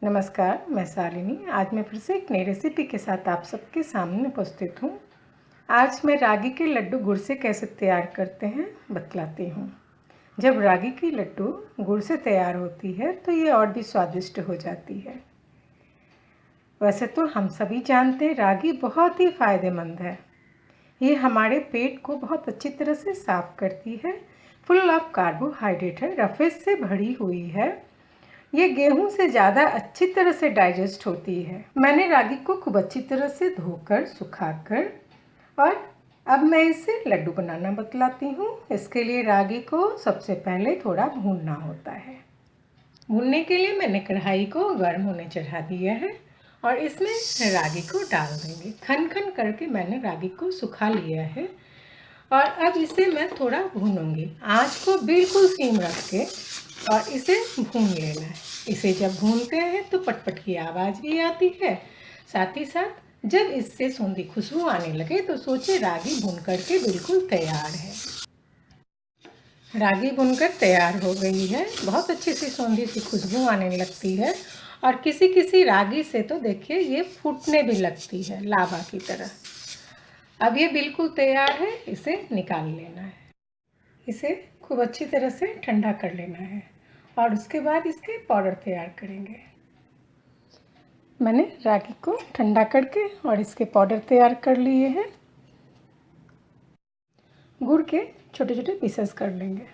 नमस्कार, मैं शालिनी। आज मैं फिर से एक नई रेसिपी के साथ आप सबके सामने उपस्थित हूँ। आज मैं रागी के लड्डू गुड़ से कैसे तैयार करते हैं बतलाती हूँ। जब रागी की लड्डू गुड़ से तैयार होती है तो ये और भी स्वादिष्ट हो जाती है। वैसे तो हम सभी जानते हैं रागी बहुत ही फ़ायदेमंद है। ये हमारे पेट को बहुत अच्छी तरह से साफ़ करती है, फुल ऑफ कार्बोहाइड्रेट है, रफेज से भरी हुई है। ये गेहूं से ज़्यादा अच्छी तरह से डाइजेस्ट होती है। मैंने रागी को खूब अच्छी तरह से धोकर सुखाकर और अब मैं इसे लड्डू बनाना बतलाती हूँ। इसके लिए रागी को सबसे पहले थोड़ा भूनना होता है। भूनने के लिए मैंने कढ़ाई को गर्म होने चढ़ा दिया है और इसमें रागी को डाल देंगे। खन खन करके मैंने रागी को सुखा लिया है और अब इसे मैं थोड़ा भूनूंगी। आँच को बिल्कुल सीम रख के और इसे भून लेना है। इसे जब भूनते हैं तो पटपट की आवाज़ भी आती है। साथ ही साथ जब इससे सूंधी खुशबू आने लगे तो सोचे रागी भून करके बिल्कुल तैयार है। रागी भुनकर तैयार हो गई है। बहुत अच्छी सी सूंधी सी खुशबू आने लगती है और किसी किसी रागी से तो देखिए ये फूटने भी लगती है लावा की तरह। अब ये बिल्कुल तैयार है, इसे निकाल लेना है। इसे खूब अच्छी तरह से ठंडा कर लेना है और उसके बाद इसके पाउडर तैयार करेंगे। मैंने रागी को ठंडा करके और इसके पाउडर तैयार कर लिए हैं। गुड़ के छोटे छोटे पीसेस कर लेंगे।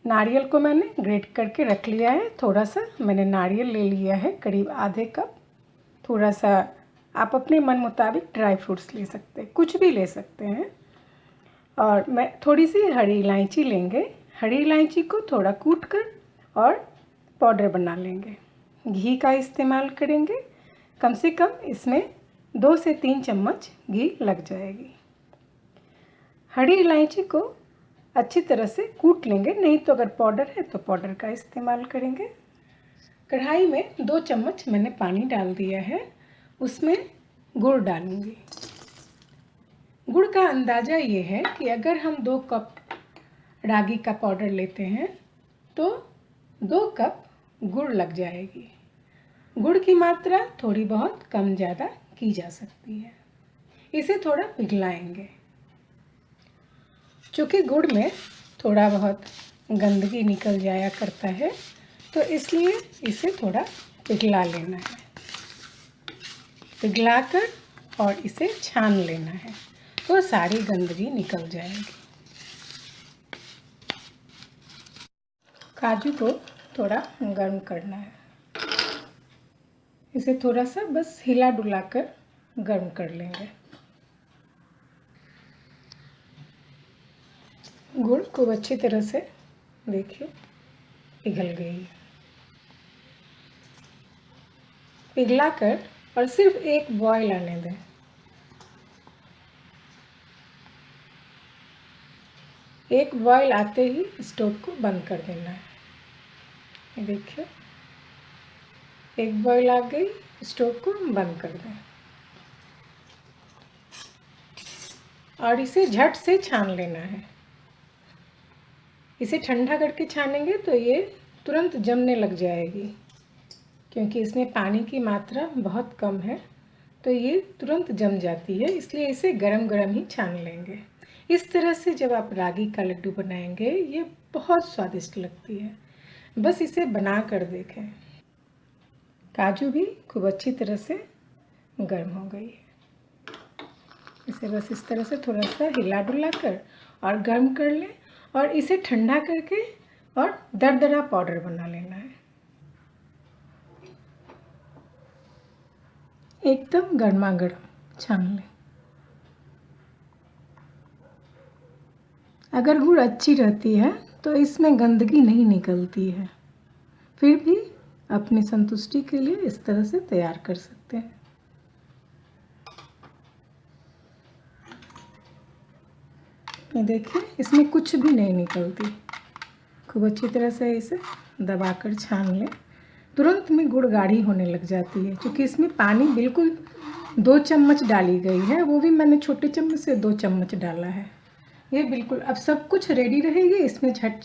नारियल को मैंने ग्रेट करके रख लिया है। थोड़ा सा मैंने नारियल ले लिया है, करीब आधे कप। थोड़ा सा आप अपने मन मुताबिक ड्राई फ्रूट्स ले सकते हैं, कुछ भी ले सकते हैं। और मैं थोड़ी सी हरी इलायची लेंगे। हरी इलायची को थोड़ा कूट कर और पाउडर बना लेंगे। घी का इस्तेमाल करेंगे। कम से कम इसमें 2 से 3 चम्मच घी लग जाएगी। हरी इलायची को अच्छी तरह से कूट लेंगे, नहीं तो अगर पाउडर है तो पाउडर का इस्तेमाल करेंगे। कढ़ाई में 2 चम्मच मैंने पानी डाल दिया है, उसमें गुड़ डालूंगी। गुड़ का अंदाज़ा ये है कि अगर हम 2 कप रागी का पाउडर लेते हैं तो 2 कप गुड़ लग जाएगी। गुड़ की मात्रा थोड़ी बहुत कम ज़्यादा की जा सकती है। इसे थोड़ा पिघलाएंगे। चूँकि गुड़ में थोड़ा बहुत गंदगी निकल जाया करता है तो इसलिए इसे थोड़ा पिघला लेना है। पिघलाकर और इसे छान लेना है तो सारी गंदगी निकल जाएगी। काजू को थोड़ा गर्म करना है। इसे थोड़ा सा बस हिला डुला कर गर्म कर लेंगे। गुड़ खूब अच्छी तरह से देखिए पिघल गई है। पिघला कर और सिर्फ एक बॉयल आने दें। एक बॉयल आते ही स्टोव को बंद कर देना है। ये देखिए एक बॉयल आ गई, स्टोव को बंद कर दें और इसे झट से छान लेना है। इसे ठंडा करके छानेंगे तो ये तुरंत जमने लग जाएगी, क्योंकि इसमें पानी की मात्रा बहुत कम है तो ये तुरंत जम जाती है। इसलिए इसे गरम गरम ही छान लेंगे। इस तरह से जब आप रागी का लड्डू बनाएंगे ये बहुत स्वादिष्ट लगती है। बस इसे बना कर देखें। काजू भी खूब अच्छी तरह से गर्म हो गई है। इसे बस इस तरह से थोड़ा सा हिला डुला कर और गर्म कर लें और इसे ठंडा करके और दरदरा पाउडर बना लेना है। एकदम गर्मा गर्म छान लें। अगर गुड़ अच्छी रहती है तो इसमें गंदगी नहीं निकलती है। फिर भी अपनी संतुष्टि के लिए इस तरह से तैयार कर सकते हैं। ये देखिए इसमें कुछ भी नहीं निकलती। खूब अच्छी तरह से इसे दबाकर छान लें। तुरंत में गुड़ गाढ़ी होने लग जाती है, क्योंकि इसमें पानी बिल्कुल 2 चम्मच डाली गई है, वो भी मैंने छोटे चम्मच से 2 चम्मच डाला है। ये बिल्कुल अब सब कुछ रेडी रहेगी। इसमें झट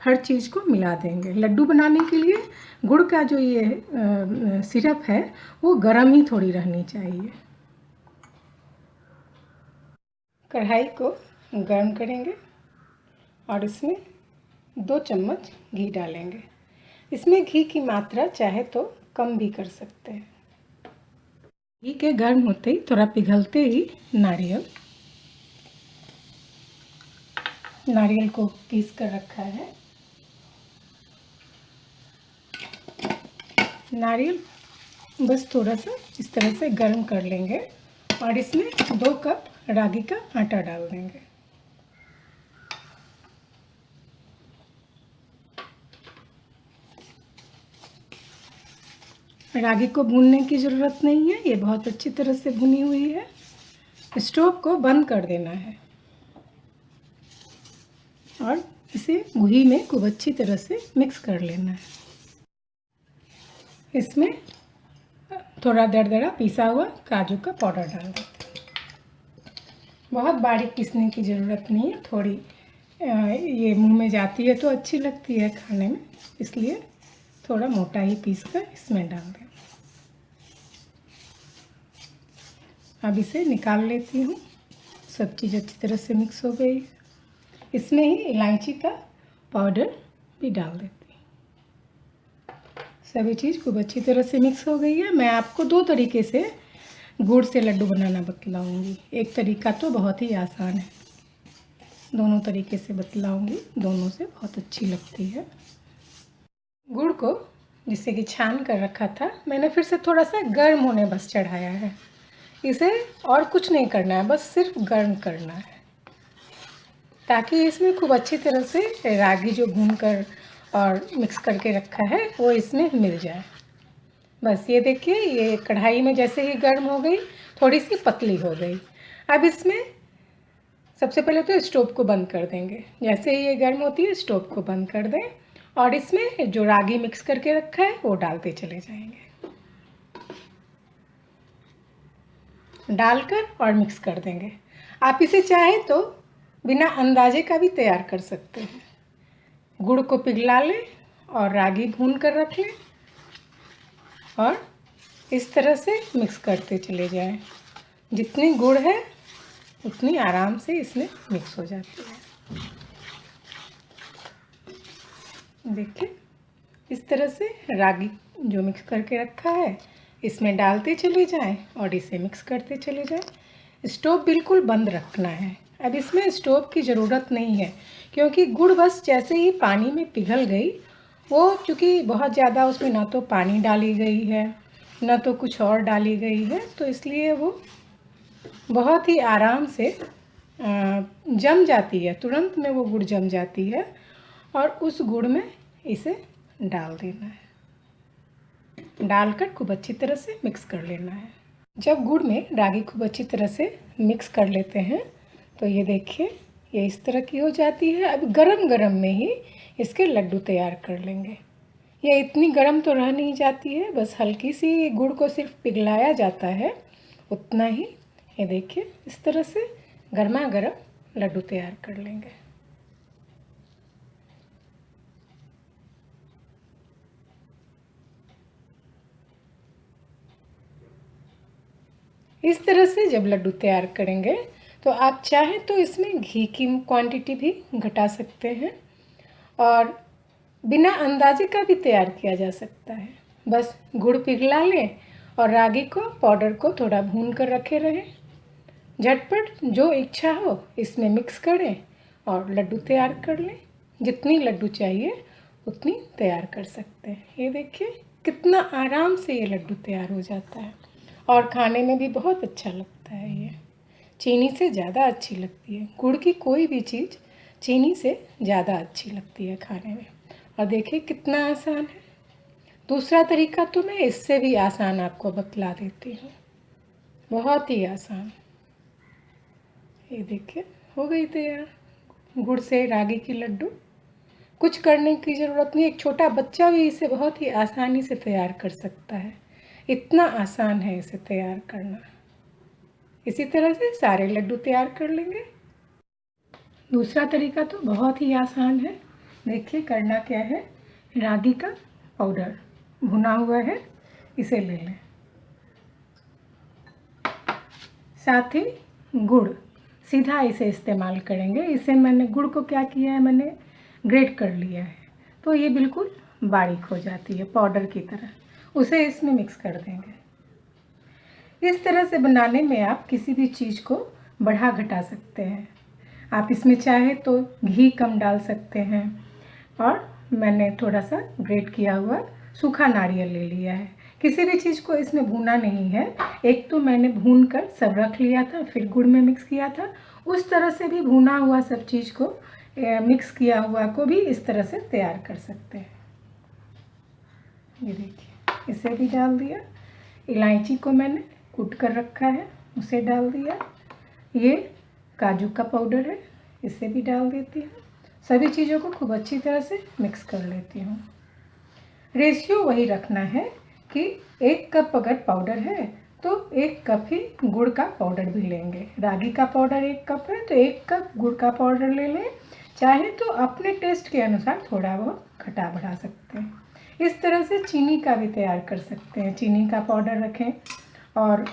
हर चीज़ को मिला देंगे। लड्डू बनाने के लिए गुड़ का जो ये सिरप है वो गर्म ही थोड़ी रहनी चाहिए। कढ़ाई को गर्म करेंगे और इसमें 2 चम्मच घी डालेंगे। इसमें घी की मात्रा चाहे तो कम भी कर सकते हैं। घी के गर्म होते ही थोड़ा पिघलते ही नारियल को पीस कर रखा है। नारियल बस थोड़ा सा इस तरह से गर्म कर लेंगे और इसमें 2 कप रागी का आटा डाल देंगे। रागी को भूनने की ज़रूरत नहीं है, ये बहुत अच्छी तरह से भुनी हुई है। स्टोव को बंद कर देना है और इसे घी में खूब अच्छी तरह से मिक्स कर लेना है। इसमें थोड़ा दरदरा पिसा हुआ काजू का पाउडर डाल देते हैं। बहुत बारीक पीसने की ज़रूरत नहीं है, थोड़ी ये मुंह में जाती है तो अच्छी लगती है खाने में, इसलिए थोड़ा मोटा ही पीस कर इसमें डाल दें। अब इसे निकाल लेती हूँ। सब चीज़ अच्छी तरह से मिक्स हो गई। इसमें ही इलायची का पाउडर भी डाल देती हूँ। सभी चीज़ खूब अच्छी तरह से मिक्स हो गई है। मैं आपको 2 तरीके से गुड़ से लड्डू बनाना बतलाऊँगी। एक तरीका तो बहुत ही आसान है, दोनों तरीके से बतलाऊँगी, दोनों से बहुत अच्छी लगती है। गुड़ को जिससे कि छान कर रखा था, मैंने फिर से थोड़ा सा गर्म होने बस चढ़ाया है। इसे और कुछ नहीं करना है, बस सिर्फ गर्म करना है ताकि इसमें खूब अच्छी तरह से रागी जो भून कर और मिक्स करके रखा है वो इसमें मिल जाए। बस ये देखिए, ये कढ़ाई में जैसे ही गर्म हो गई, थोड़ी सी पतली हो गई। अब इसमें सबसे पहले तो स्टोव को बंद कर देंगे। जैसे ही ये गर्म होती है स्टोव को बंद कर दें और इसमें जो रागी मिक्स करके रखा है वो डालते चले जाएंगे। डालकर और मिक्स कर देंगे। आप इसे चाहे तो बिना अंदाजे का भी तैयार कर सकते हैं। गुड़ को पिघला लें और रागी भून कर रख लें और इस तरह से मिक्स करते चले जाएं। जितनी गुड़ है उतनी आराम से इसमें मिक्स हो जाती है। देखिए, इस तरह से रागी जो मिक्स करके रखा है इसमें डालते चले जाएं और इसे मिक्स करते चले जाएं। स्टोव बिल्कुल बंद रखना है। अब इसमें स्टोव की ज़रूरत नहीं है क्योंकि गुड़ बस जैसे ही पानी में पिघल गई, वो चूँकि बहुत ज़्यादा उसमें ना तो पानी डाली गई है ना तो कुछ और डाली गई है, तो इसलिए वो बहुत ही आराम से जम जाती है। तुरंत में वो गुड़ जम जाती है और उस गुड़ में इसे डाल देना है। डालकर खूब अच्छी तरह से मिक्स कर लेना है। जब गुड़ में रागी खूब अच्छी तरह से मिक्स कर लेते हैं तो ये देखिए, ये इस तरह की हो जाती है। अब गरम गरम में ही इसके लड्डू तैयार कर लेंगे। ये इतनी गरम तो रह नहीं जाती है, बस हल्की सी गुड़ को सिर्फ पिघलाया जाता है, उतना ही। ये देखिए, इस तरह से गर्मा गर्म लड्डू तैयार कर लेंगे। इस तरह से जब लड्डू तैयार करेंगे तो आप चाहें तो इसमें घी की क्वांटिटी भी घटा सकते हैं और बिना अंदाजे का भी तैयार किया जा सकता है। बस गुड़ पिघला लें और रागी को पाउडर को थोड़ा भून कर रखे रहें। झटपट जो इच्छा हो इसमें मिक्स करें और लड्डू तैयार कर लें। जितनी लड्डू चाहिए उतनी तैयार कर सकते हैं। ये देखिए कितना आराम से ये लड्डू तैयार हो जाता है और खाने में भी बहुत अच्छा लगता है। ये चीनी से ज़्यादा अच्छी लगती है। गुड़ की कोई भी चीज़ चीनी से ज़्यादा अच्छी लगती है खाने में। और देखिए कितना आसान है। दूसरा तरीका तो मैं इससे भी आसान आपको बतला देती हूँ, बहुत ही आसान। ये देखिए हो गई तैयार गुड़ से रागी की लड्डू। कुछ करने की ज़रूरत नहीं, एक छोटा बच्चा भी इसे बहुत ही आसानी से तैयार कर सकता है। इतना आसान है इसे तैयार करना। इसी तरह से सारे लड्डू तैयार कर लेंगे। दूसरा तरीका तो बहुत ही आसान है। देखिए करना क्या है, रागी का पाउडर भुना हुआ है, इसे ले लें। साथ ही गुड़, सीधा इसे इस्तेमाल करेंगे। इसे मैंने गुड़ को क्या किया है, मैंने ग्रेट कर लिया है, तो ये बिल्कुल बारीक हो जाती है पाउडर की तरह। उसे इसमें मिक्स कर देंगे। इस तरह से बनाने में आप किसी भी चीज़ को बढ़ा घटा सकते हैं। आप इसमें चाहे तो घी कम डाल सकते हैं, और मैंने थोड़ा सा ग्रेट किया हुआ सूखा नारियल ले लिया है। किसी भी चीज़ को इसमें भूना नहीं है। एक तो मैंने भून कर सब रख लिया था, फिर गुड़ में मिक्स किया था। उस तरह से भी भुना हुआ सब चीज़ को मिक्स किया हुआ को भी इस तरह से तैयार कर सकते हैं। ये देखिए, इसे भी डाल दिया। इलायची को मैंने कूट कर रखा है, उसे डाल दिया। ये काजू का पाउडर है, इसे भी डाल देती हूँ। सभी चीज़ों को खूब अच्छी तरह से मिक्स कर लेती हूँ। रेशियो वही रखना है कि 1 कप अगर पाउडर है तो 1 कप ही गुड़ का पाउडर भी लेंगे। रागी का पाउडर 1 कप है तो 1 कप गुड़ का पाउडर ले लें। चाहे तो अपने टेस्ट के अनुसार थोड़ा बहुत घटा बढ़ा सकते हैं। इस तरह से चीनी का भी तैयार कर सकते हैं। चीनी का पाउडर रखें और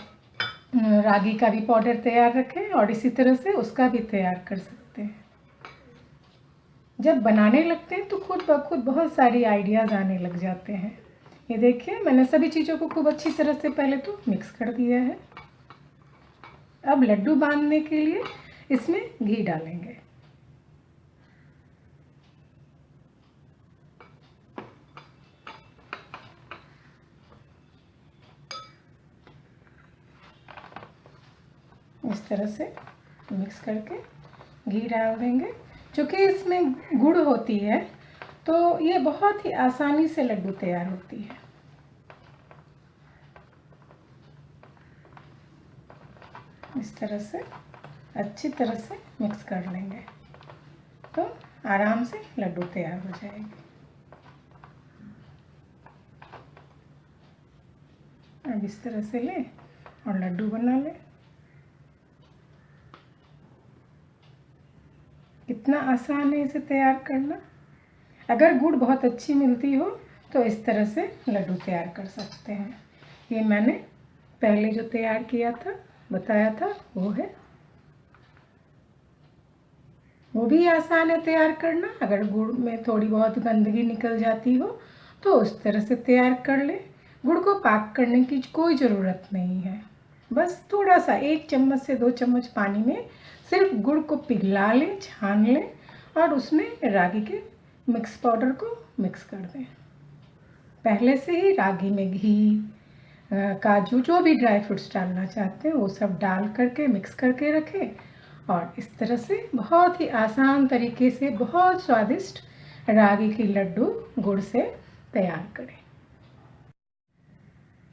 रागी का भी पाउडर तैयार रखें, और इसी तरह से उसका भी तैयार कर सकते हैं। जब बनाने लगते हैं तो खुद ब खुद बहुत सारी आइडियाज़ आने लग जाते हैं। ये देखिए, मैंने सभी चीज़ों को खूब अच्छी तरह से पहले तो मिक्स कर दिया है। अब लड्डू बांधने के लिए इसमें घी डालेंगे। इस तरह से मिक्स करके घी डाल देंगे। चूँकि इसमें गुड़ होती है तो ये बहुत ही आसानी से लड्डू तैयार होती है। इस तरह से अच्छी तरह से मिक्स कर लेंगे तो आराम से लड्डू तैयार हो जाएंगे। अब इस तरह से लें और लड्डू बना लें। कितना आसान है इसे तैयार करना। अगर गुड़ बहुत अच्छी मिलती हो तो इस तरह से लड्डू तैयार कर सकते हैं। ये मैंने पहले जो तैयार किया था, बताया था, वो है। वो भी आसान है तैयार करना। अगर गुड़ में थोड़ी बहुत गंदगी निकल जाती हो तो उस तरह से तैयार कर ले। गुड़ को पाक करने की कोई ज़रूरत नहीं है। बस थोड़ा सा 1 चम्मच से 2 चम्मच पानी में सिर्फ गुड़ को पिघला लें, छान लें, और उसमें रागी के मिक्स पाउडर को मिक्स कर दें। पहले से ही रागी में घी, काजू, जो भी ड्राई फ्रूट्स डालना चाहते हैं वो सब डाल करके मिक्स करके रखें, और इस तरह से बहुत ही आसान तरीके से बहुत स्वादिष्ट रागी की लड्डू गुड़ से तैयार करें।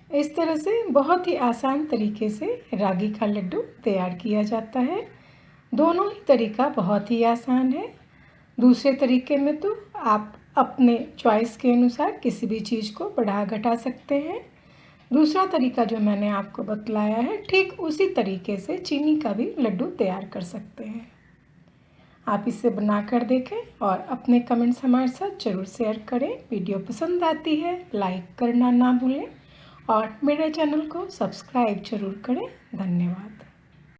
इस तरह से बहुत ही आसान तरीके से रागी का लड्डू तैयार किया जाता है। दोनों ही तरीका बहुत ही आसान है। दूसरे तरीके में तो आप अपने चॉइस के अनुसार किसी भी चीज़ को बढ़ा घटा सकते हैं। दूसरा तरीका जो मैंने आपको बतलाया है, ठीक उसी तरीके से चीनी का भी लड्डू तैयार कर सकते हैं। आप इसे बनाकर देखें और अपने कमेंट्स हमारे साथ ज़रूर शेयर करें। वीडियो पसंद आती है लाइक करना ना भूलें, और मेरे चैनल को सब्सक्राइब ज़रूर करें। धन्यवाद।